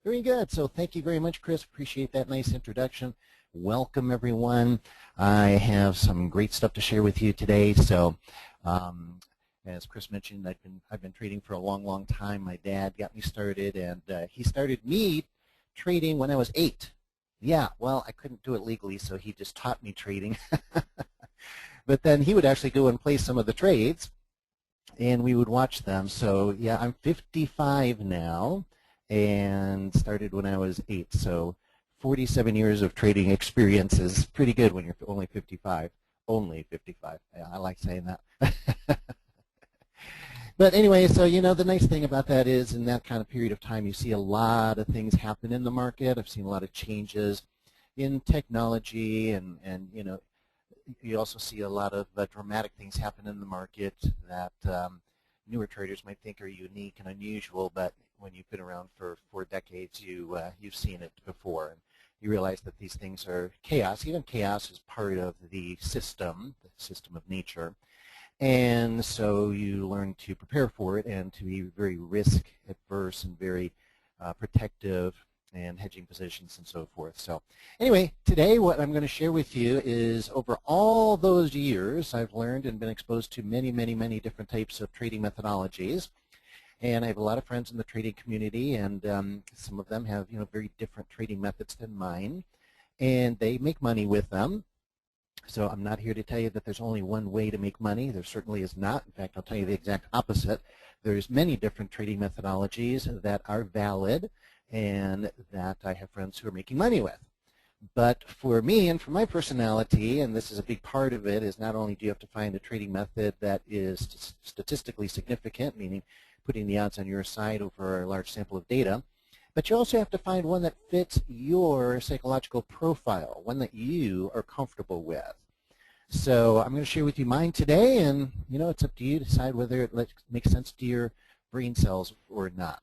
Very good. So thank you very much, Chris. Appreciate that nice introduction. Welcome, everyone. I have some great stuff to share with you today. So, as Chris mentioned, I've been trading for a long, long time. My dad got me started, and he started me trading when I was 8. Yeah, well, I couldn't do it legally, so he just taught me trading. But then he would actually go and play some of the trades, and we would watch them. So yeah, I'm 55 now and started when I was 8. So 47 years of trading experience is pretty good when you're only 55. Only 55. Yeah, I like saying that. But anyway, so the nice thing about that is in that kind of period of time you see a lot of things happen in the market. I've seen a lot of changes in technology, and you also see a lot of dramatic things happen in the market that newer traders might think are unique and unusual, but when you've been around for 4 decades, you've seen it before, and you realize that these things are chaos. Even chaos is part of the system of nature, and so you learn to prepare for it and to be very risk adverse and very protective and hedging positions and so forth. So anyway, today what I'm going to share with you is over all those years I've learned and been exposed to many, many, many different types of trading methodologies. And I have a lot of friends in the trading community, and some of them have very different trading methods than mine, and they make money with them. So I'm not here to tell you that there's only one way to make money. There certainly is not. In fact, I'll tell you the exact opposite. There's many different trading methodologies that are valid and that I have friends who are making money with. But for me and for my personality, and this is a big part of it, is not only do you have to find a trading method that is statistically significant, meaning putting the odds on your side over a large sample of data, but you also have to find one that fits your psychological profile, one that you are comfortable with. So I'm going to share with you mine today, and it's up to you to decide whether it makes sense to your brain cells or not.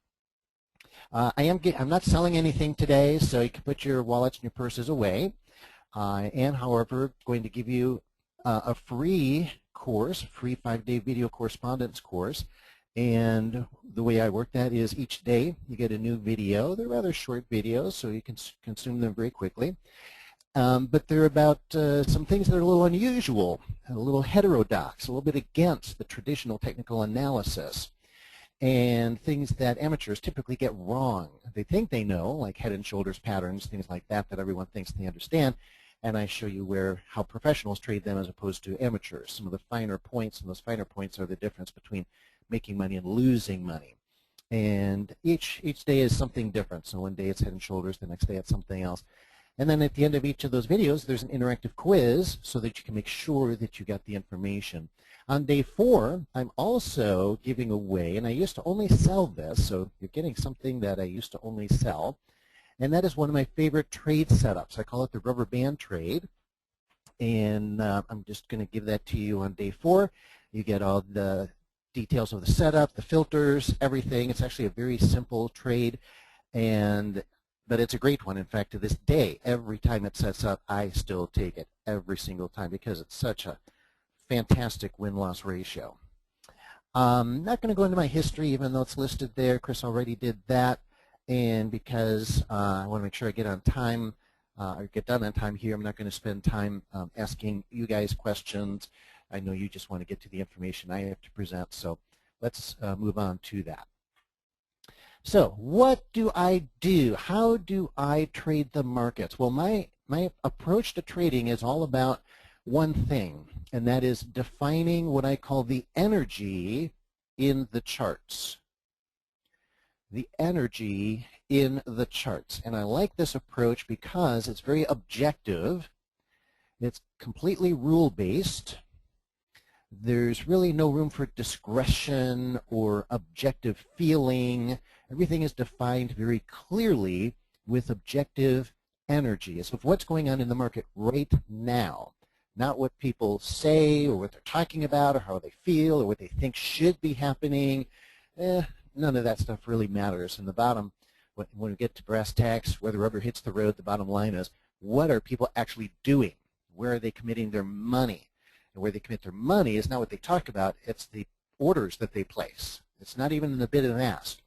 I'm not selling anything today, so you can put your wallets and your purses away. I am, however, going to give you a free course, a free 5-day video correspondence course. And the way I work that is each day you get a new video. They're rather short videos, so you can consume them very quickly. But they're about some things that are a little unusual, a little heterodox, a little bit against the traditional technical analysis, and things that amateurs typically get wrong. They think they know, like head and shoulders patterns, things like that everyone thinks they understand. And I show you how professionals trade them as opposed to amateurs. Some of the finer points, and those finer points are the difference between making money and losing money. And each day is something different. So one day it's head and shoulders, the next day it's something else. And then at the end of each of those videos, there's an interactive quiz so that you can make sure that you got the information. On day 4, I'm also giving away, and I used to only sell this, so you're getting something that I used to only sell, and that is one of my favorite trade setups. I call it the rubber band trade, and I'm just going to give that to you on day 4. You get all the details of the setup, the filters, everything. It's actually a very simple trade, but it's a great one. In fact, to this day, every time it sets up, I still take it every single time because it's such a fantastic win-loss ratio. I'm not going to go into my history, even though it's listed there. Chris already did that, and because I want to make sure I get on time, or get done on time here, I'm not going to spend time asking you guys questions. I know you just want to get to the information I have to present, so let's move on to that. So what do I do? How do I trade the markets? Well, my approach to trading is all about one thing, and that is defining what I call the energy in the charts. The energy in the charts. And I like this approach because it's very objective. It's completely rule-based. There's really no room for discretion or objective feeling. Everything is defined very clearly with objective energy. So what's going on in the market right now, not what people say or what they're talking about or how they feel or what they think should be happening. None of that stuff really matters. In the bottom, when we get to brass tacks, where the rubber hits the road, the bottom line is, what are people actually doing? Where are they committing their money? And where they commit their money is not what they talk about, it's the orders that they place. It's not even in the bid and ask.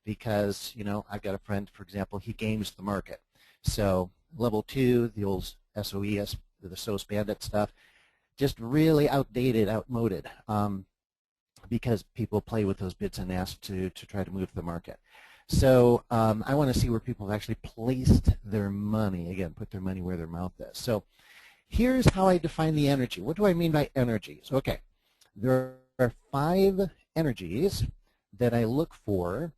because, you know, I've got a friend, for example, he games the market. So level 2, the old SOES, the SOS Bandit stuff, just really outdated, outmoded, because people play with those bids and asks to try to move the market. So I want to see where people have actually placed their money. Again, put their money where their mouth is. So here's how I define the energy. What do I mean by energies? Okay, there are 5 energies that I look for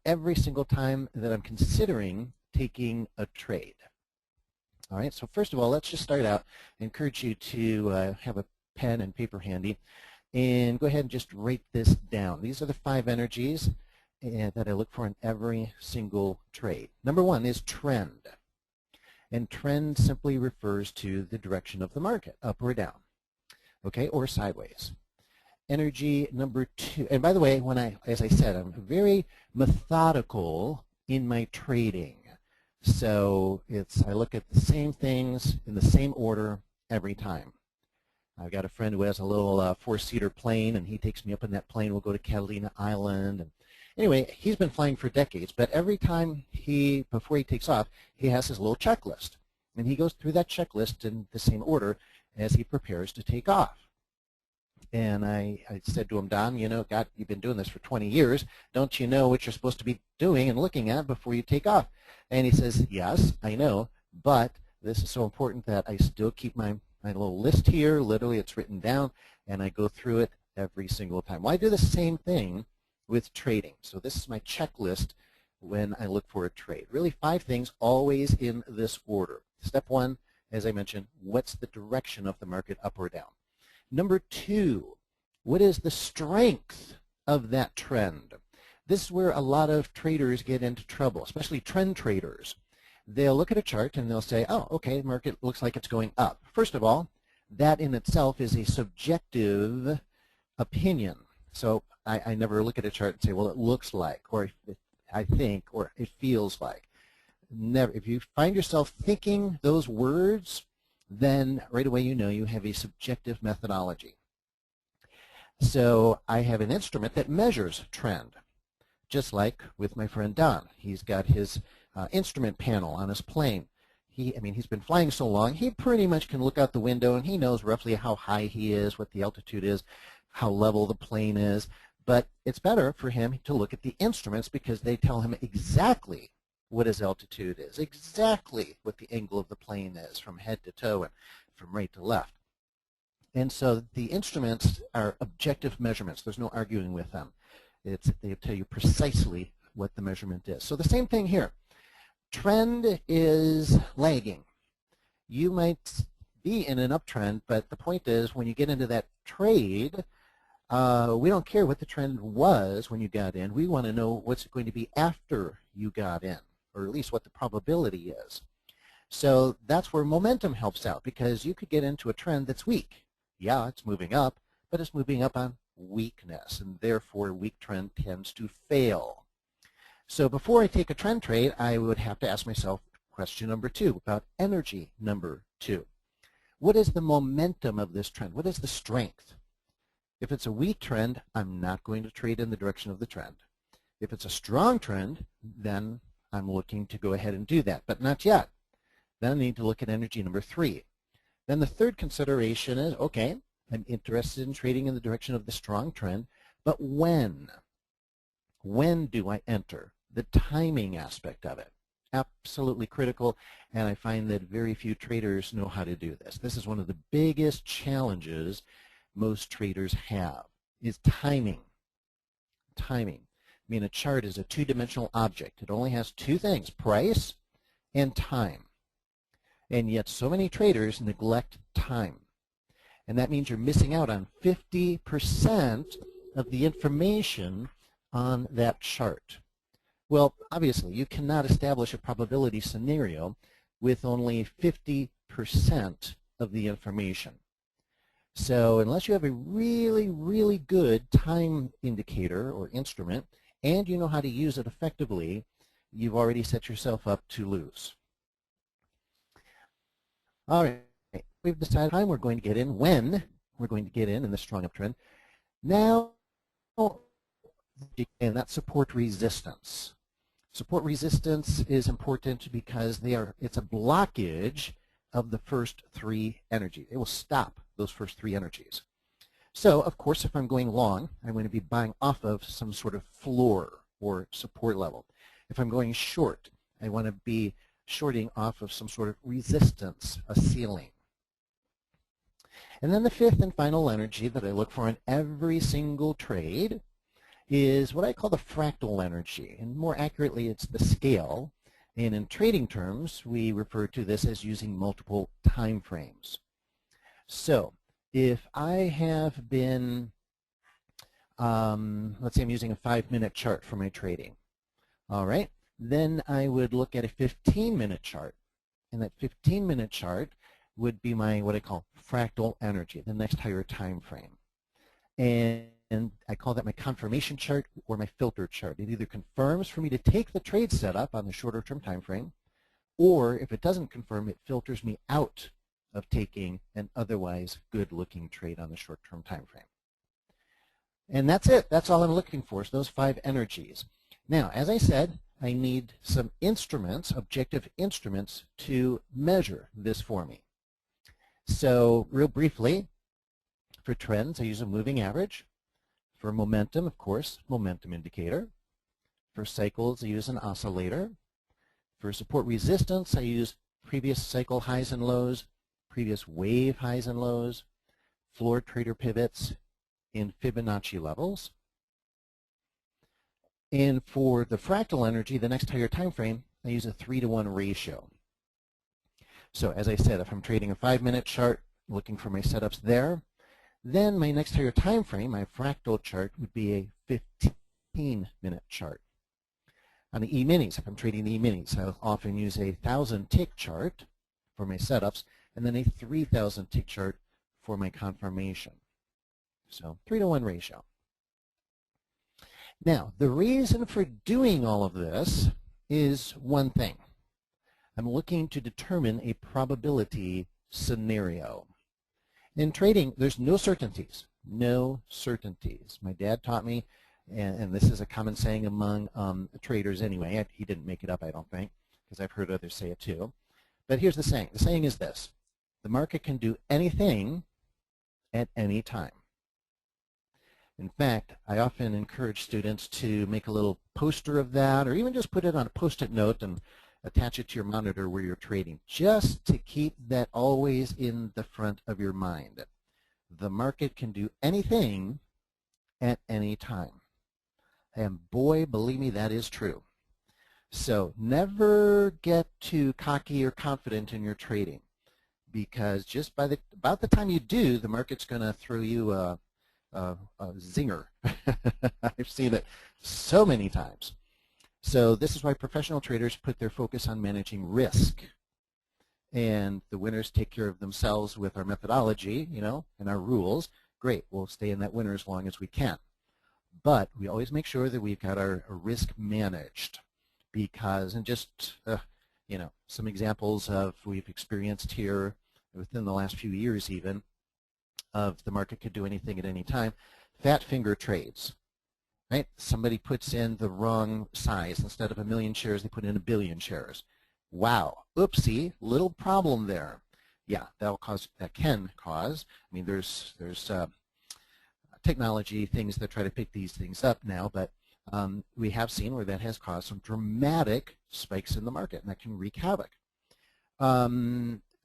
every single time that I'm considering taking a trade. All right, so first of all, let's just start out. I encourage you to have a pen and paper handy and go ahead and just write this down. These are the 5 energies that I look for in every single trade. Number 1 is trend. And trend simply refers to the direction of the market, up or down, okay, or sideways. Energy number 2, and by the way, as I said, I'm very methodical in my trading. So I look at the same things in the same order every time. I've got a friend who has a little 4-seater plane, and he takes me up in that plane. We'll go to Catalina Island. And anyway, he's been flying for decades, but every time before he takes off, he has his little checklist. And he goes through that checklist in the same order as he prepares to take off. And I said to him, Don, you know, God, you've been doing this for 20 years. Don't you know what you're supposed to be doing and looking at before you take off? And he says, yes, I know, but this is so important that I still keep my little list here. Literally, it's written down, and I go through it every single time. Well, I do the same thing with trading. So this is my checklist when I look for a trade. Really 5 things, always in this order. Step 1, as I mentioned, what's the direction of the market, up or down? Number 2, what is the strength of that trend? This is where a lot of traders get into trouble, especially trend traders. They'll look at a chart and they'll say, oh, okay, the market looks like it's going up. First of all, that in itself is a subjective opinion. So I never look at a chart and say, well, it looks like, or I think, or it feels like. Never. If you find yourself thinking those words, then right away you know you have a subjective methodology. So I have an instrument that measures trend, just like with my friend Don. He's got his instrument panel on his plane. He's been flying so long, he pretty much can look out the window and he knows roughly how high he is, what the altitude is, how level the plane is. But it's better for him to look at the instruments because they tell him exactly what his altitude is, exactly what the angle of the plane is from head to toe and from right to left. And so the instruments are objective measurements. There's no arguing with them. They tell you precisely what the measurement is. So the same thing here. Trend is lagging. You might be in an uptrend, but the point is when you get into that trade, we don't care what the trend was when you got in. We want to know what's it going to be after you got in, or at least what the probability is. So that's where momentum helps out, because you could get into a trend that's weak. Yeah, it's moving up, but it's moving up on weakness, and therefore a weak trend tends to fail. So before I take a trend trade, I would have to ask myself question number 2 about energy number 2. What is the momentum of this trend? What is the strength? If it's a weak trend, I'm not going to trade in the direction of the trend. If it's a strong trend, then I'm looking to go ahead and do that, but not yet. Then I need to look at energy number 3. Then the third consideration is, okay, I'm interested in trading in the direction of the strong trend, but when? When do I enter? The timing aspect of it. Absolutely critical, and I find that very few traders know how to do this. This is one of the biggest challenges most traders have, is timing. Timing. I mean, a chart is a 2-dimensional object. It only has 2 things, price and time. And yet so many traders neglect time. And that means you're missing out on 50% of the information on that chart. Well, obviously, you cannot establish a probability scenario with only 50% of the information. So unless you have a really, really good time indicator or instrument, and you know how to use it effectively, you've already set yourself up to lose. All right, we've decided time we're going to get in, when we're going to get in the strong uptrend. Now, and that's support resistance. Support resistance is important because it's a blockage of the first three energies. It will stop those first three energies. So, of course, if I'm going long, I'm going to be buying off of some sort of floor or support level. If I'm going short, I want to be shorting off of some sort of resistance, a ceiling. And then the fifth and final energy that I look for in every single trade is what I call the fractal energy. And more accurately, it's the scale. And in trading terms, we refer to this as using multiple time frames. So if I have been, let's say I'm using a 5-minute chart for my trading. All right, then I would look at a 15-minute chart. And that 15-minute chart would be my, what I call fractal energy, the next higher time frame. And I call that my confirmation chart or my filter chart. It either confirms for me to take the trade setup on the shorter term time frame, or if it doesn't confirm, it filters me out of taking an otherwise good-looking trade on the short-term time frame. And that's it. That's all I'm looking for, is those 5 energies. Now, as I said, I need some instruments, objective instruments, to measure this for me. So real briefly, for trends, I use a moving average. For momentum, of course, momentum indicator. For cycles, I use an oscillator. For support resistance, I use previous cycle highs and lows, previous wave highs and lows, floor trader pivots in Fibonacci levels. And for the fractal energy, the next higher time frame, I use a 3-to-1 ratio. So as I said, if I'm trading a 5-minute chart, looking for my setups there, then my next higher time frame, my fractal chart, would be a 15-minute chart. On the E-minis, if I'm trading the E-minis, I'll often use a 1,000-tick chart for my setups, and then a 3,000-tick chart for my confirmation. So 3-to-1 ratio. Now, the reason for doing all of this is one thing. I'm looking to determine a probability scenario. In trading, there's no certainties. No certainties. My dad taught me, and this is a common saying among traders anyway. He didn't make it up, I don't think, because I've heard others say it too. But here's the saying. The saying is this: the market can do anything at any time. In fact, I often encourage students to make a little poster of that, or even just put it on a Post-it note and attach it to your monitor where you're trading, just to keep that always in the front of your mind. The market can do anything at any time. And boy, believe me, that is true. So never get too cocky or confident in your trading, because just by about the time you do, the market's going to throw you a zinger. I've seen it so many times. So this is why professional traders put their focus on managing risk. And the winners take care of themselves with our methodology, you know, and our rules. Great, we'll stay in that winner as long as we can. But we always make sure that we've got our risk managed, because, and just, you know, some examples of we've experienced here within the last few years even, of the market could do anything at any time. Fat finger trades, right? Somebody puts in the wrong size. Instead of 1 million shares, they put in 1 billion shares. Wow, oopsie, little problem there. Yeah, that can cause. I mean, there's technology things that try to pick these things up now, but we have seen where that has caused some dramatic spikes in the market, and that can wreak havoc.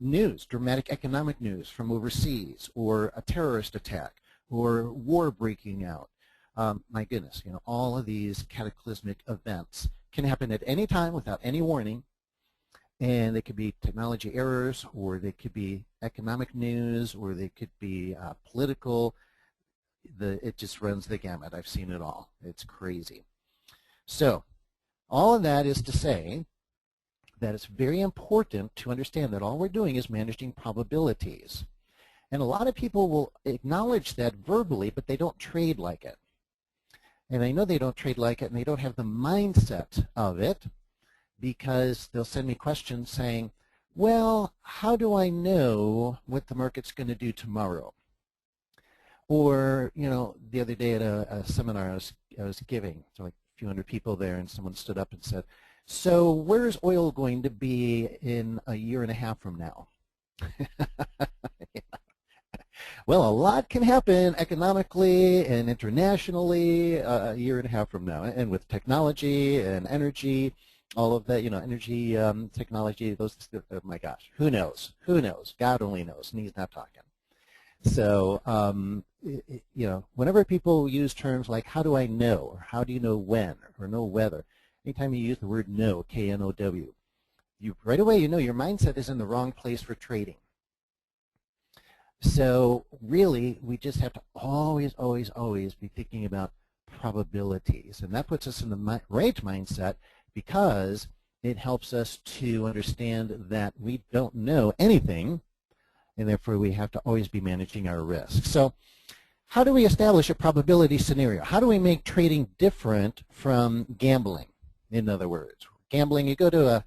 News, dramatic economic news from overseas, or a terrorist attack, or war breaking out. My goodness, you know, all of these cataclysmic events can happen at any time without any warning, and they could be technology errors, or they could be economic news, or they could be political. It just runs the gamut. I've seen it all. It's crazy. So all of that is to say that it's very important to understand that all we're doing is managing probabilities. And a lot of people will acknowledge that verbally, but they don't trade like it. And I know they don't trade like it, and they don't have the mindset of it, because they'll send me questions saying, well, how do I know what the market's going to do tomorrow? Or, you know, the other day at a seminar I was giving, so like a few hundred people there, and someone stood up and said, so where's oil going to be in a year and a half from now? Well, a lot can happen economically and internationally a year and a half from now, and with technology and energy, all of that, you know, energy technology, those, oh my gosh, who knows? Who knows? God only knows, and he's not talking. So, you know, whenever people use terms like how do I know, or how do you know when, or know whether, anytime you use the word know, K-N-O-W, you right away you know your mindset is in the wrong place for trading. So really, we just have to always, always, always be thinking about probabilities. And that puts us in the right mindset because it helps us to understand that we don't know anything, and therefore we have to always be managing our risk. So how do we establish a probability scenario? How do we make trading different from gambling? In other words, gambling, you go to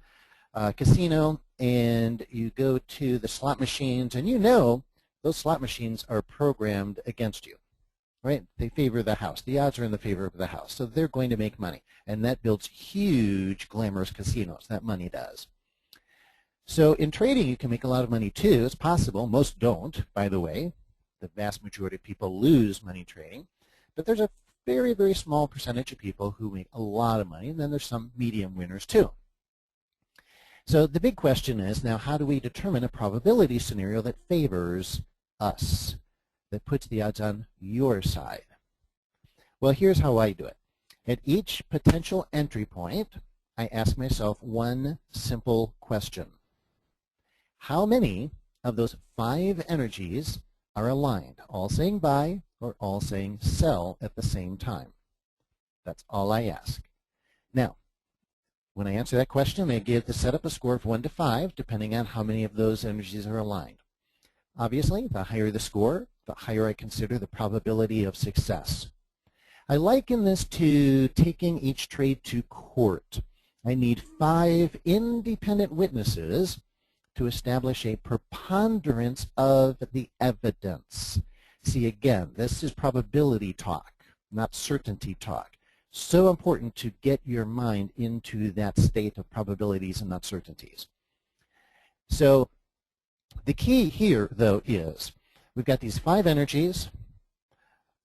a casino and you go to the slot machines, and you know those slot machines are programmed against you, right? They favor the house. The odds are in the favor of the house, so they're going to make money, and that builds huge, glamorous casinos. That money does. So in trading, you can make a lot of money too. It's possible. Most don't, by the way. The vast majority of people lose money trading, but there's a very, very small percentage of people who make a lot of money, and then there's some medium winners too. So the big question is now, how do we determine a probability scenario that favors us, that puts the odds on your side? Well, here's how I do it. At each potential entry point, I ask myself one simple question. How many of those 5 energies are aligned, all saying buy or all saying sell at the same time? That's all I ask. Now, when I answer that question, I give the setup a score of 1 to 5, depending on how many of those energies are aligned. Obviously, the higher the score, the higher I consider the probability of success. I liken this to taking each trade to court. I need 5 independent witnesses to establish a preponderance of the evidence. See, again, this is probability talk, not certainty talk. So important to get your mind into that state of probabilities and not certainties. So the key here, though, is we've got these 5 energies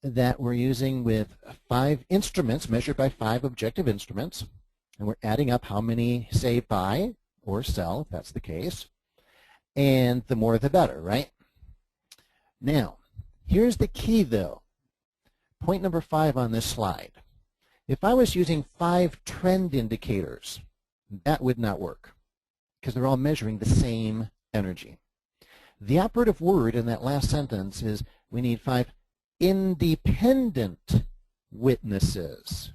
that we're using with 5 instruments measured by 5 objective instruments, and we're adding up how many say buy or sell, if that's the case, and the more the better, right? Now, here's the key, though. Point number 5 on this slide. If I was using 5 trend indicators, that would not work because they're all measuring the same energy. The operative word in that last sentence is we need 5 independent witnesses.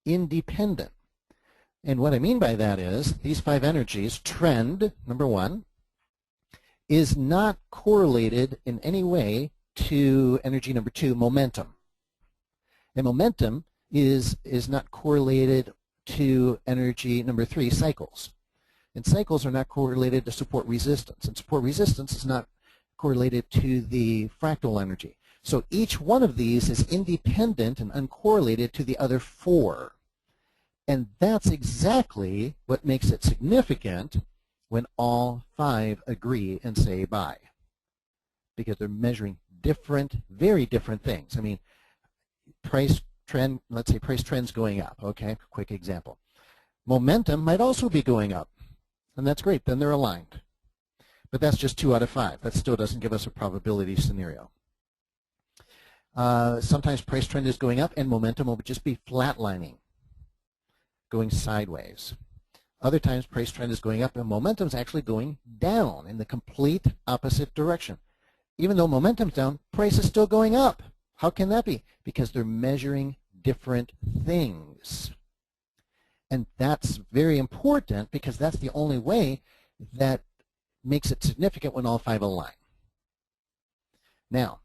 Independent. And what I mean by that is these 5 energies, trend, number 1, is not correlated in any way to energy number 2, momentum. And momentum is not correlated to energy number 3, cycles. And cycles are not correlated to support resistance. And support resistance is not correlated to the fractal energy. So each one of these is independent and uncorrelated to the other 4. And that's exactly what makes it significant when all 5 agree and say buy. Because they're measuring different, very different things. I mean, price trend, let's say price trend's going up, okay, quick example. Momentum might also be going up, and that's great, then they're aligned. But that's just 2 out of 5. That still doesn't give us a probability scenario. Sometimes price trend is going up and momentum will just be flatlining, going sideways. Other times price trend is going up and momentum is actually going down in the complete opposite direction. Even though momentum's down, price is still going up. How can that be? Because they're measuring different things. And that's very important because that's the only way that makes it significant when all 5 align. Now,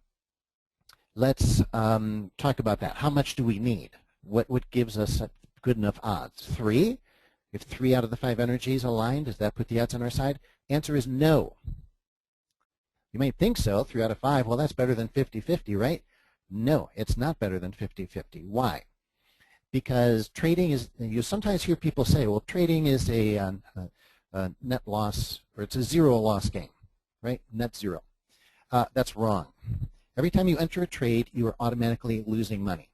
let's talk about that. How much do we need? What gives us good enough odds? 3? If 3 out of the 5 energies align, does that put the odds on our side? Answer is no. You might think so, 3 out of 5, well, that's better than 50-50, right? No, it's not better than 50-50. Why? Because trading is, you sometimes hear people say, well, trading is a net loss, or it's a zero loss game, right? Net zero. That's wrong. Every time you enter a trade, you are automatically losing money.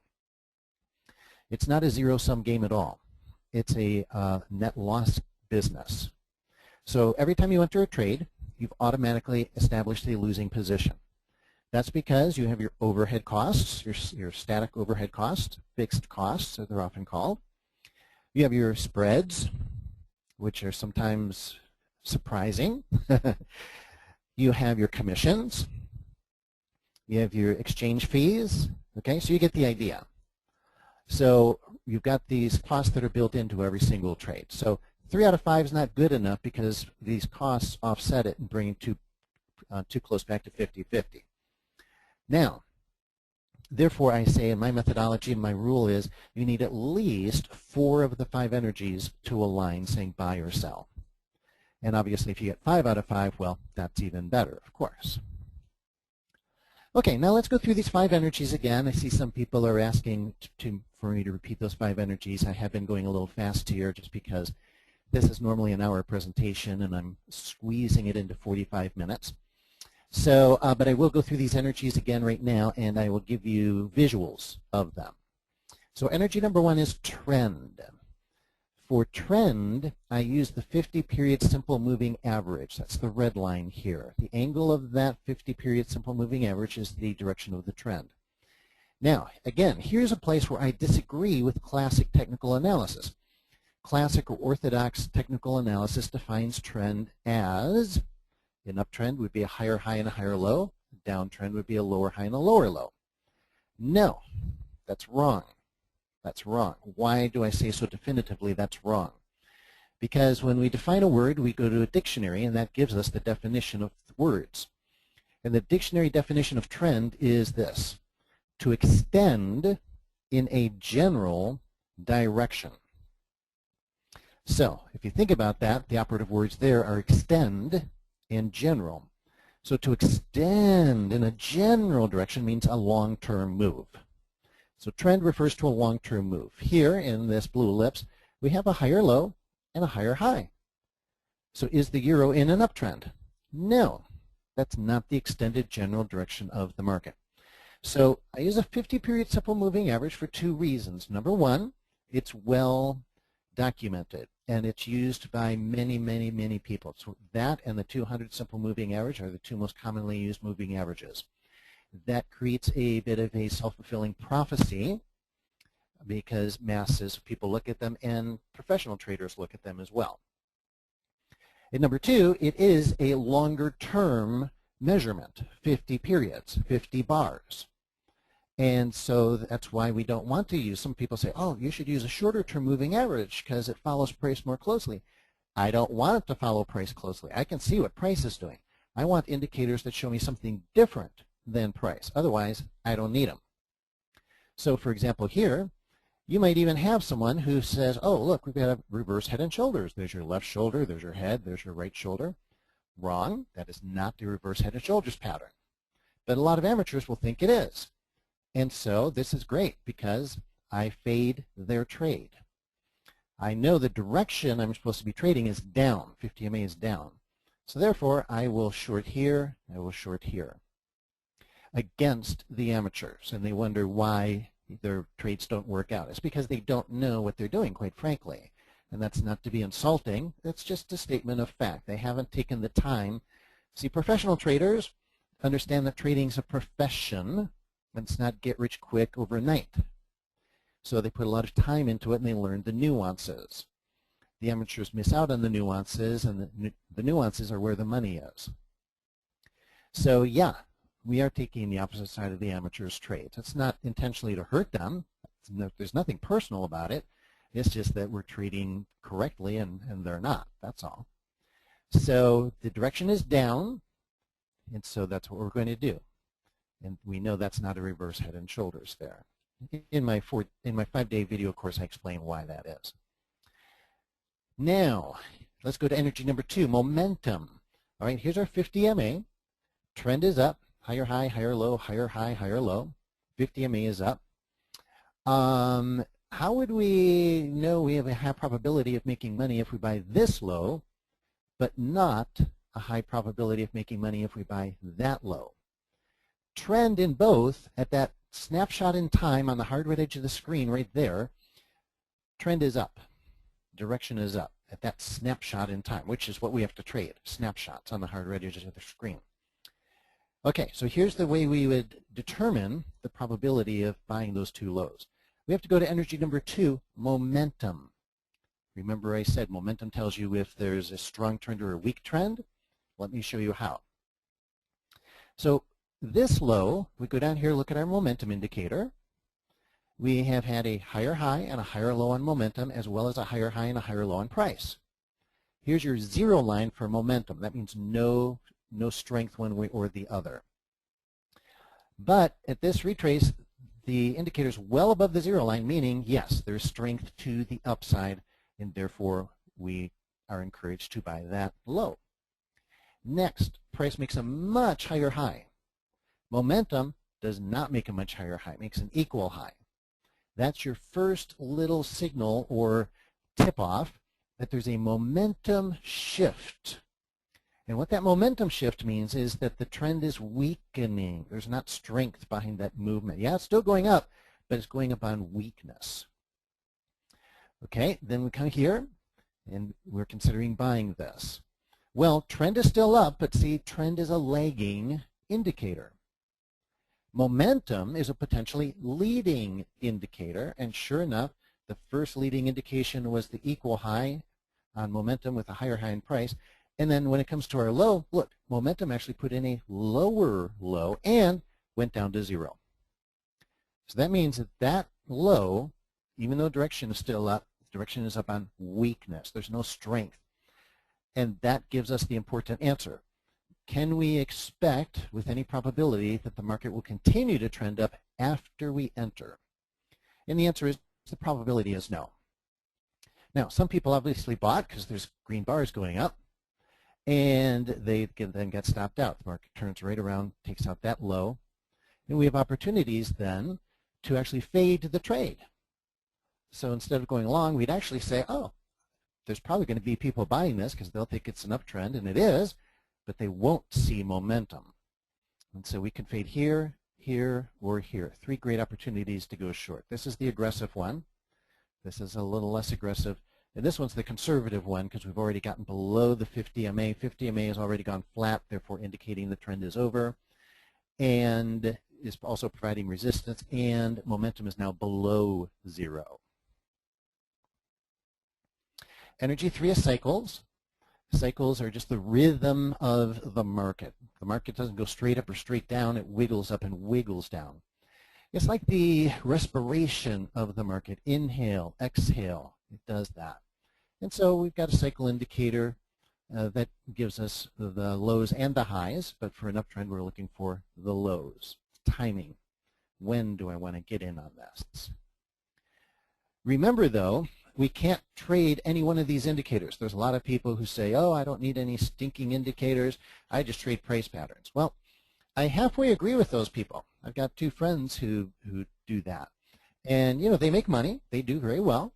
It's not a zero-sum game at all. It's a net loss business. So every time you enter a trade, you've automatically established a losing position. That's because you have your overhead costs, your static overhead costs, fixed costs, as they're often called. You have your spreads, which are sometimes surprising. You have your commissions. You have your exchange fees. Okay, so you get the idea. So you've got these costs that are built into every single trade. So 3 out of 5 is not good enough because these costs offset it and bring it too close back to 50-50. Now, therefore, I say in my methodology, my rule is you need at least 4 of the 5 energies to align, saying buy or sell. And obviously, if you get 5 out of 5, well, that's even better, of course. Okay, now let's go through these 5 energies again. I see some people are asking for me to repeat those 5 energies. I have been going a little fast here just because this is normally an hour presentation and I'm squeezing it into 45 minutes. So, but I will go through these energies again right now and I will give you visuals of them. So energy number 1 is trend. For trend, I use the 50-period simple moving average. That's the red line here. The angle of that 50-period simple moving average is the direction of the trend. Now, again, here's a place where I disagree with classic technical analysis. Classic or orthodox technical analysis defines trend as an uptrend would be a higher high and a higher low. A downtrend would be a lower high and a lower low. No, that's wrong. That's wrong. Why do I say so definitively that's wrong? Because when we define a word, we go to a dictionary, and that gives us the definition of words. And the dictionary definition of trend is this: to extend in a general direction. So, if you think about that, the operative words there are extend and general. So to extend in a general direction means a long-term move. So trend refers to a long-term move. Here in this blue ellipse, we have a higher low and a higher high. So is the euro in an uptrend? No, that's not the extended general direction of the market. So I use a 50-period simple moving average for 2 reasons. Number 1, it's well documented, and it's used by many, many, many people. So that and the 200 simple moving average are the 2 most commonly used moving averages. That creates a bit of a self-fulfilling prophecy because masses of people look at them and professional traders look at them as well. And number 2, it is a longer-term measurement, 50 periods, 50 bars. And so that's why we don't want to use, some people say, oh, you should use a shorter-term moving average because it follows price more closely. I don't want it to follow price closely. I can see what price is doing. I want indicators that show me something different than price. Otherwise, I don't need them. So for example here, you might even have someone who says, oh, look, we've got a reverse head and shoulders. There's your left shoulder, there's your head, there's your right shoulder. Wrong. That is not the reverse head and shoulders pattern. But a lot of amateurs will think it is. And so this is great because I fade their trade. I know the direction I'm supposed to be trading is down. 50 MA is down. So therefore, I will short here, I will short here against the amateurs. And they wonder why their trades don't work out. It's because they don't know what they're doing, quite frankly. And that's not to be insulting. That's just a statement of fact. They haven't taken the time. See, professional traders understand that trading is a profession. And it's not get rich quick overnight. So they put a lot of time into it and they learn the nuances. The amateurs miss out on the nuances, and the nuances are where the money is. So yeah, we are taking the opposite side of the amateurs' trades. It's not intentionally to hurt them. There's nothing personal about it. It's just that we're trading correctly and they're not. That's all. So the direction is down, and so that's what we're going to do. And we know that's not a reverse head and shoulders there. In my 5-day video course, I explain why that is. Now, let's go to energy number 2, momentum. All right, here's our 50 MA. Trend is up, higher high, higher low, higher high, higher low. 50 MA is up. How would we know we have a high probability of making money if we buy this low, but not a high probability of making money if we buy that low? Trend in both at that snapshot in time on the hard red edge of the screen right there, trend is up. Direction is up at that snapshot in time, which is what we have to trade, snapshots on the hard red edges of the screen. Okay, so here's the way we would determine the probability of buying those two lows. We have to go to energy number 2, momentum. Remember I said momentum tells you if there's a strong trend or a weak trend. Let me show you how. So this low, we go down here, look at our momentum indicator. We have had a higher high and a higher low on momentum, as well as a higher high and a higher low on price. Here's your zero line for momentum. That means no strength one way or the other. But at this retrace, the indicator is well above the zero line, meaning, yes, there's strength to the upside, and therefore we are encouraged to buy that low. Next, price makes a much higher high. Momentum does not make a much higher high. It makes an equal high. That's your first little signal or tip-off that there's a momentum shift. And what that momentum shift means is that the trend is weakening. There's not strength behind that movement. Yeah, it's still going up, but it's going up on weakness. Okay, then we come here, and we're considering buying this. Well, trend is still up, but see, trend is a lagging indicator. Momentum is a potentially leading indicator, and sure enough, the first leading indication was the equal high on momentum with a higher high in price. And then when it comes to our low, look, momentum actually put in a lower low and went down to zero. So that means that that low, even though direction is still up, direction is up on weakness. There's no strength. And that gives us the important answer. Can we expect with any probability that the market will continue to trend up after we enter? And the answer is, the probability is no. Now, some people obviously bought because there's green bars going up, and they then get stopped out. The market turns right around, takes out that low, and we have opportunities then to actually fade the trade. So instead of going long, we'd actually say, oh, there's probably going to be people buying this because they'll think it's an uptrend, and it is, but they won't see momentum. And so we can fade here, here, or here. 3 great opportunities to go short. This is the aggressive one. This is a little less aggressive. And this one's the conservative one because we've already gotten below the 50 MA. 50 MA has already gone flat, therefore indicating the trend is over. And is also providing resistance, and momentum is now below zero. Energy 3 is cycles. Cycles are just the rhythm of the market. The market doesn't go straight up or straight down. It wiggles up and wiggles down. It's like the respiration of the market. Inhale, exhale. It does that. And so we've got a cycle indicator that gives us the lows and the highs. But for an uptrend, we're looking for the lows. Timing. When do I want to get in on this? Remember, though, we can't trade any one of these indicators. There's a lot of people who say, oh, I don't need any stinking indicators. I just trade price patterns. Well, I halfway agree with those people. I've got 2 friends who do that. And, you know, they make money. They do very well.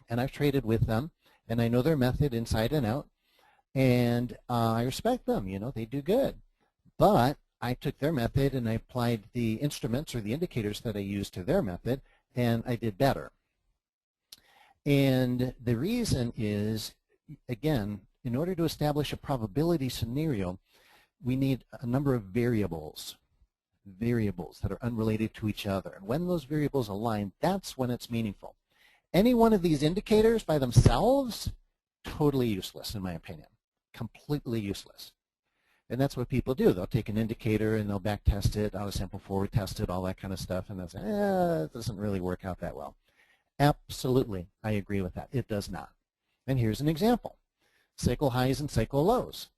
And I've traded with them. And I know their method inside and out. And I respect them. You know, they do good. But I took their method and I applied the instruments or the indicators that I used to their method, and I did better. And the reason is, again, in order to establish a probability scenario, we need a number of variables that are unrelated to each other. And when those variables align, that's when it's meaningful. Any one of these indicators by themselves, totally useless in my opinion, completely useless. And that's what people do. They'll take an indicator and they'll back test it, out of sample forward test it, all that kind of stuff, and they'll say, it doesn't really work out that well. Absolutely, I agree with that. It does not. And here's an example. Cycle highs and cycle lows.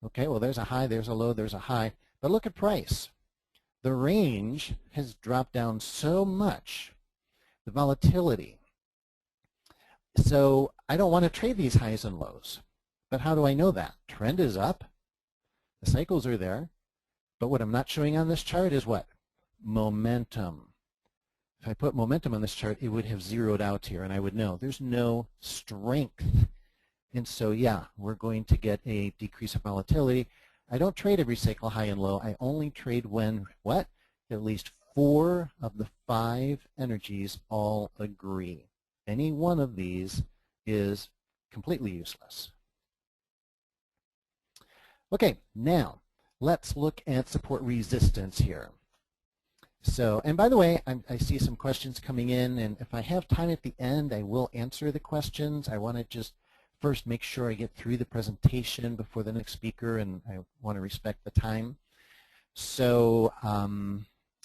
Okay, well, there's a high, there's a low, there's a high. But look at price. The range has dropped down so much, the volatility. So I don't want to trade these highs and lows. But how do I know that? Trend is up. The cycles are there. But what I'm not showing on this chart is what? Momentum. If I put momentum on this chart, it would have zeroed out here, and I would know there's no strength. And so, yeah, we're going to get a decrease of volatility. I don't trade every cycle high and low. I only trade when, what? At least 4 of the 5 energies all agree. Any one of these is completely useless. Okay, now let's look at support resistance here. So, and by the way, I see some questions coming in, and if I have time at the end, I will answer the questions. I want to just first make sure I get through the presentation before the next speaker, and I want to respect the time. So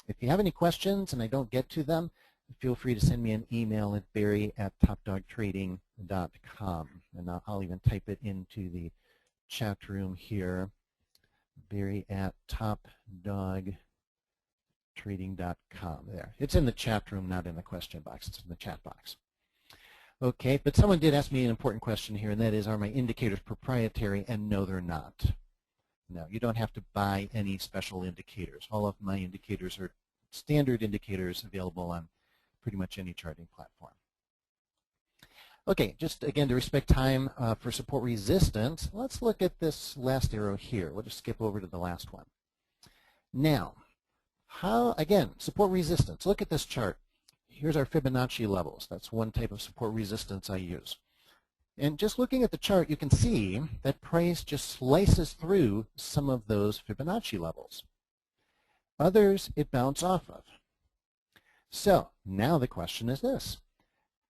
if you have any questions and I don't get to them, feel free to send me an email at barry@topdogtrading.com, and I'll even type it into the chat room here, barry@topdogtrading.com. There, it's in the chat room, not in the question box. It's in the chat box. Okay, but someone did ask me an important question here, and that is, are my indicators proprietary? And no, they're not. No, you don't have to buy any special indicators. All of my indicators are standard indicators available on pretty much any charting platform. Okay, just again to respect time for support resistance, let's look at this last arrow here. We'll just skip over to the last one. Now, how, again, support resistance. Look at this chart. Here's our Fibonacci levels. That's one type of support resistance I use. And just looking at the chart, you can see that price just slices through some of those Fibonacci levels. Others it bounces off of. So now the question is this.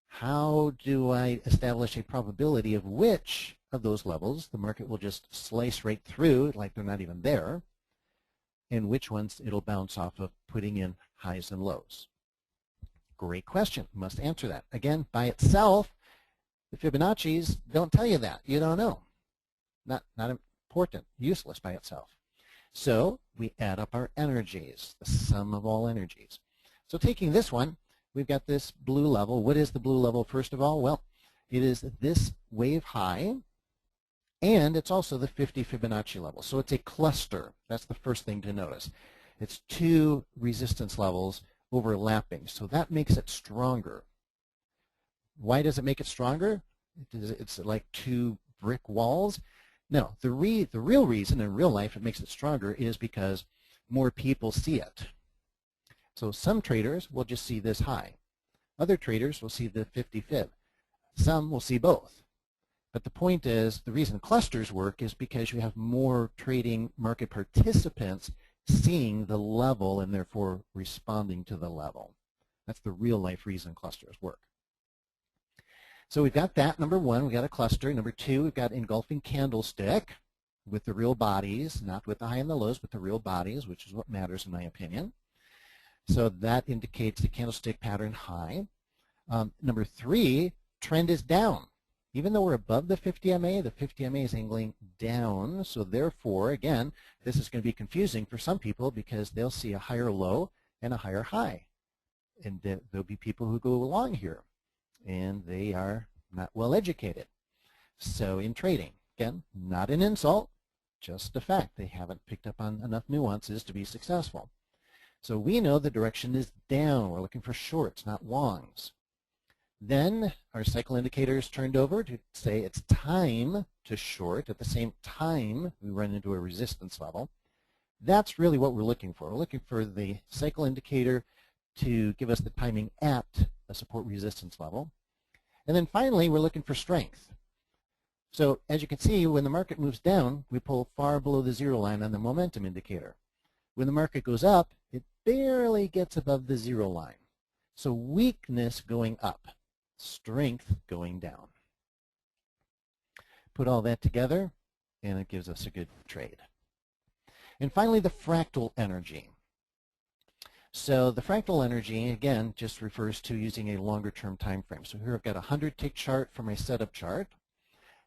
How do I establish a probability of which of those levels the market will just slice right through like they're not even there, and which ones it'll bounce off of, putting in highs and lows? Great question. You must answer that. Again, by itself, the Fibonacci's don't tell you that. You don't know. Not important. Useless by itself. So we add up our energies, the sum of all energies. So taking this one, we've got this blue level. What is the blue level, first of all? Well, it is this wave high, and it's also the 50 Fibonacci level. So it's a cluster. That's the first thing to notice. It's 2 resistance levels overlapping, so that makes it stronger. Why does it make it stronger? It's like 2 brick walls? No, the real reason in real life it makes it stronger is because more people see it. So some traders will just see this high. Other traders will see the 50 fib. Some will see both. But the point is, the reason clusters work is because you have more trading market participants seeing the level and therefore responding to the level. That's the real life reason clusters work. So we've got that, number one, we've got a cluster. Number two, we've got engulfing candlestick with the real bodies, not with the high and the lows, but the real bodies, which is what matters in my opinion. So that indicates the candlestick pattern high. Number three, trend is down. Even though we're above the 50 MA, the 50 MA is angling down. So therefore, again, this is going to be confusing for some people because they'll see a higher low and a higher high. And there'll be people who go along here, and they are not well educated. So in trading, again, not an insult, just a fact. They haven't picked up on enough nuances to be successful. So we know the direction is down. We're looking for shorts, not longs. Then our cycle indicators turned over to say it's time to short. At the same time, we run into a resistance level. That's really what we're looking for. We're looking for the cycle indicator to give us the timing at a support resistance level. And then finally, we're looking for strength. So as you can see, when the market moves down, we pull far below the zero line on the momentum indicator. When the market goes up, it barely gets above the zero line. So weakness going up, strength going down. Put all that together, and it gives us a good trade. And finally, the fractal energy. So the fractal energy, again, just refers to using a longer-term time frame. So here I've got a 100-tick chart for my setup chart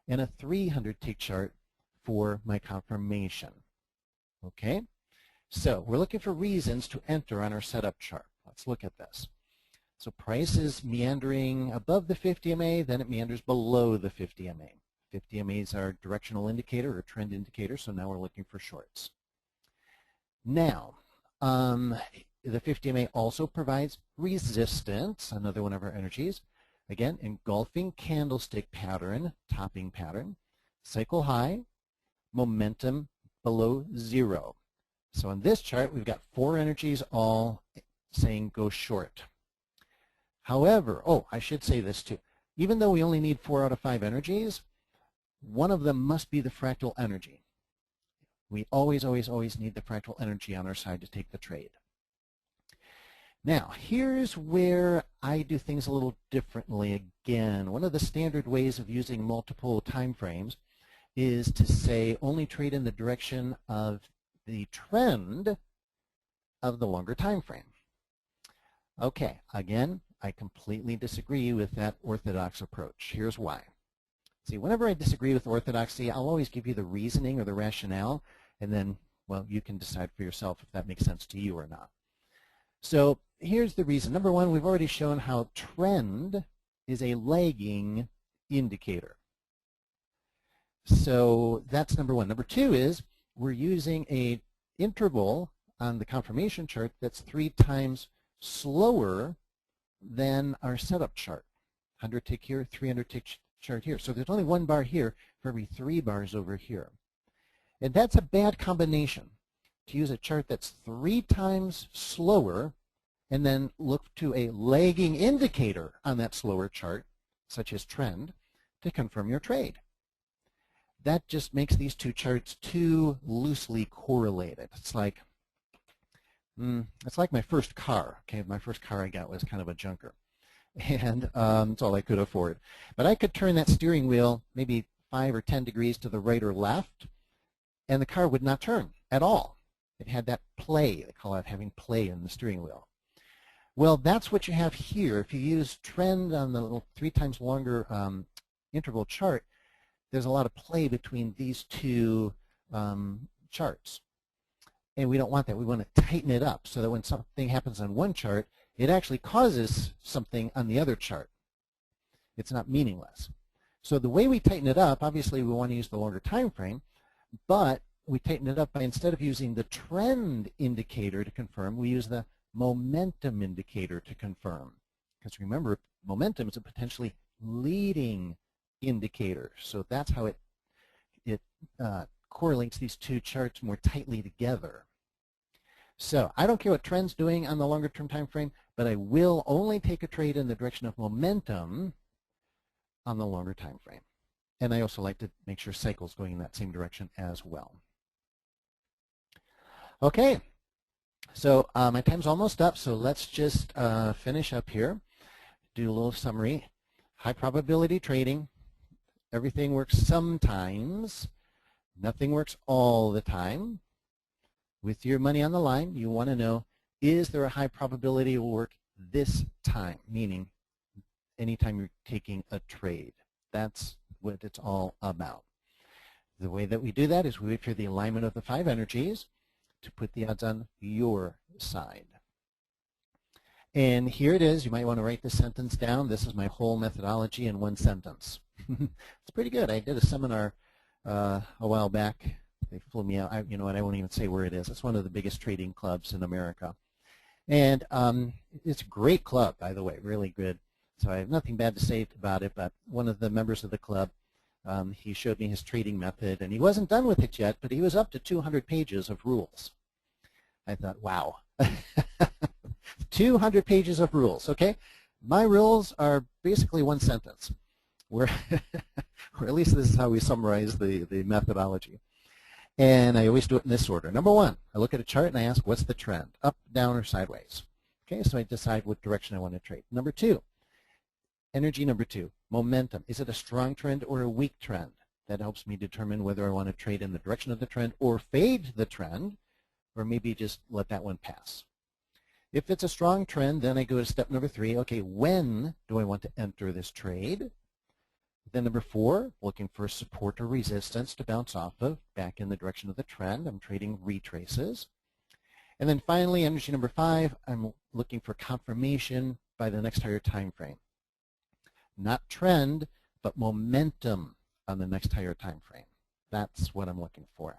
and a 300-tick chart for my confirmation. Okay? So we're looking for reasons to enter on our setup chart. Let's look at this. So price is meandering above the 50 MA, then it meanders below the 50 MA. 50 MA is our directional indicator or trend indicator, so now we're looking for shorts. Now, the 50 MA also provides resistance, another one of our energies. Again, engulfing candlestick pattern, topping pattern, cycle high, momentum below 0. So on this chart, we've got 4 energies all saying go short. However, I should say this too. Even though we only need 4 out of 5 energies, one of them must be the fractal energy. We always, always, always need the fractal energy on our side to take the trade. Now, here's where I do things a little differently again. One of the standard ways of using multiple time frames is to say only trade in the direction of the trend of the longer time frame. Okay, again, I completely disagree with that orthodox approach. Here's why. See, whenever I disagree with orthodoxy, I'll always give you the reasoning or the rationale, and then, well, you can decide for yourself if that makes sense to you or not. So here's the reason. Number one, we've already shown how trend is a lagging indicator. So that's number one. Number two is we're using an interval on the confirmation chart that's 3 times slower than our setup chart. 100 tick here, 300 tick chart here. So there's only 1 bar here for every 3 bars over here. And that's a bad combination, to use a chart that's 3 times slower and then look to a lagging indicator on that slower chart, such as trend, to confirm your trade. That just makes these two charts too loosely correlated. It's like my first car. Okay, my first car I got was kind of a junker, and it's all I could afford. But I could turn that steering wheel maybe 5 or 10 degrees to the right or left, and the car would not turn at all. It had that play. They call it having play in the steering wheel. Well, that's what you have here. If you use trend on the little 3 times longer interval chart, there's a lot of play between these two charts. And we don't want that. We want to tighten it up so that when something happens on one chart, it actually causes something on the other chart. It's not meaningless. So the way we tighten it up, obviously we want to use the longer time frame, but we tighten it up by, instead of using the trend indicator to confirm, we use the momentum indicator to confirm. Because remember, momentum is a potentially leading indicator. So that's how it correlates these two charts more tightly together. So I don't care what trend's doing on the longer term time frame, but I will only take a trade in the direction of momentum on the longer time frame. And I also like to make sure cycle's going in that same direction as well. Okay, so my time's almost up, so let's just finish up here, do a little summary. High probability trading, everything works sometimes, nothing works all the time. With your money on the line, you want to know, is there a high probability it will work this time, meaning anytime you're taking a trade. That's what it's all about. The way that we do that is we wait for the alignment of the 5 energies to put the odds on your side. And here it is. You might want to write this sentence down. This is my whole methodology in 1 sentence. It's pretty good. I did a seminar a while back. They flew me out. You know what? I won't even say where it is. It's one of the biggest trading clubs in America. And it's a great club, by the way, really good. So I have nothing bad to say about it, but one of the members of the club, he showed me his trading method, and he wasn't done with it yet, but he was up to 200 pages of rules. I thought, wow, 200 pages of rules, okay? My rules are basically 1 sentence, or at least this is how we summarize the methodology. And I always do it in this order. Number 1, I look at a chart and I ask, what's the trend, up, down, or sideways? Okay, so I decide what direction I want to trade. Number 2, energy number 2, momentum. Is it a strong trend or a weak trend? That helps me determine whether I want to trade in the direction of the trend or fade the trend, or maybe just let that one pass. If it's a strong trend, then I go to step number 3. Okay, when do I want to enter this trade? Then number 4, looking for support or resistance to bounce off of back in the direction of the trend. I'm trading retraces. And then finally, energy number 5, I'm looking for confirmation by the next higher time frame. Not trend, but momentum on the next higher time frame. That's what I'm looking for.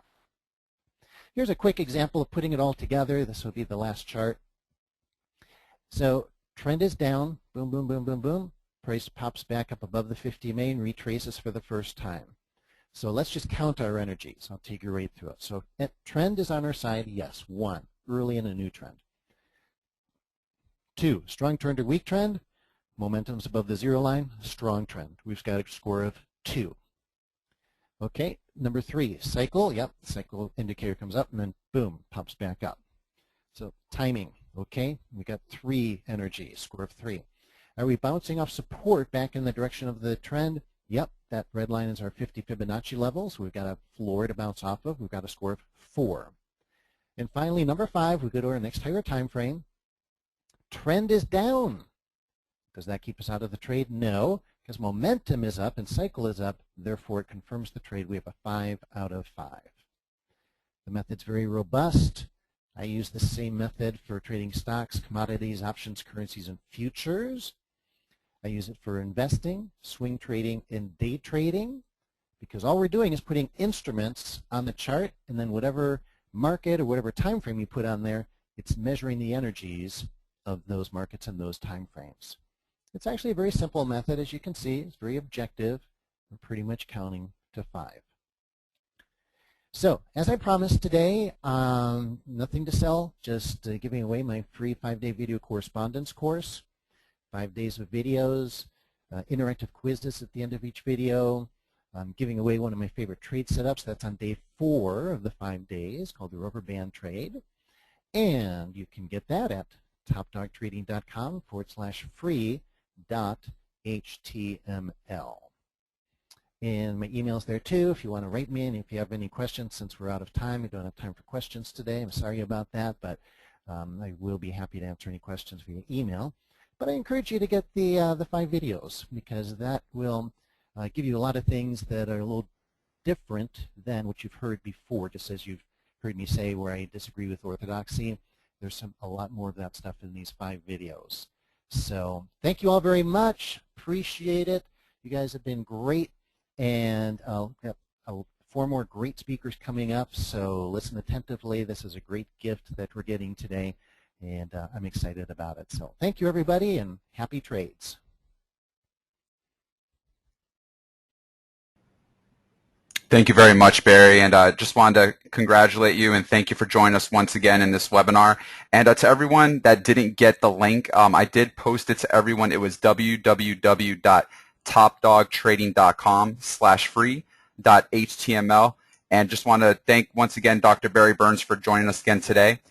Here's a quick example of putting it all together. This will be the last chart. So trend is down, boom, boom, boom, boom, boom. Price pops back up above the 50 MA and retraces for the first time. So let's just count our energies. I'll take you right through it. So trend is on our side, yes, 1, early in a new trend. 2, strong trend or weak trend. Momentum's above the 0 line, strong trend. We've got a score of 2. Okay, number 3, cycle. Yep, cycle indicator comes up and then boom, pops back up. So timing, okay, we got 3 energies, score of 3. Are we bouncing off support back in the direction of the trend? Yep, that red line is our 50 Fibonacci level, so we've got a floor to bounce off of. We've got a score of 4. And finally, number 5, we go to our next higher time frame. Trend is down. Does that keep us out of the trade? No, because momentum is up and cycle is up. Therefore, it confirms the trade. We have a 5 out of 5. The method's very robust. I use the same method for trading stocks, commodities, options, currencies, and futures. I use it for investing, swing trading, and day trading, because all we're doing is putting instruments on the chart, and then whatever market or whatever time frame you put on there, it's measuring the energies of those markets and those time frames. It's actually a very simple method, as you can see. It's very objective. We're pretty much counting to 5. So, as I promised today, nothing to sell, just giving away my free 5-day video correspondence course. 5 days of videos, interactive quizzes at the end of each video. I'm giving away one of my favorite trade setups. That's on day 4 of the 5 days, called the rubber band trade. And you can get that at topdogtrading.com/free.html. And my email's there too if you want to write me, and if you have any questions. Since we're out of time, we don't have time for questions today. I'm sorry about that, but I will be happy to answer any questions via email. But I encourage you to get the 5 videos, because that will give you a lot of things that are a little different than what you've heard before. Just as you've heard me say where I disagree with orthodoxy, there's a lot more of that stuff in these 5 videos. So thank you all very much. Appreciate it. You guys have been great, and I'll have 4 more great speakers coming up, so listen attentively. This is a great gift that we're getting today, and I'm excited about it. So thank you, everybody, and happy trades. Thank you very much, Barry, and just wanted to congratulate you and thank you for joining us once again in this webinar. And to everyone that didn't get the link, I did post it to everyone. It was www.topdogtrading.com/free.html. And just want to thank once again Dr. Barry Burns for joining us again today.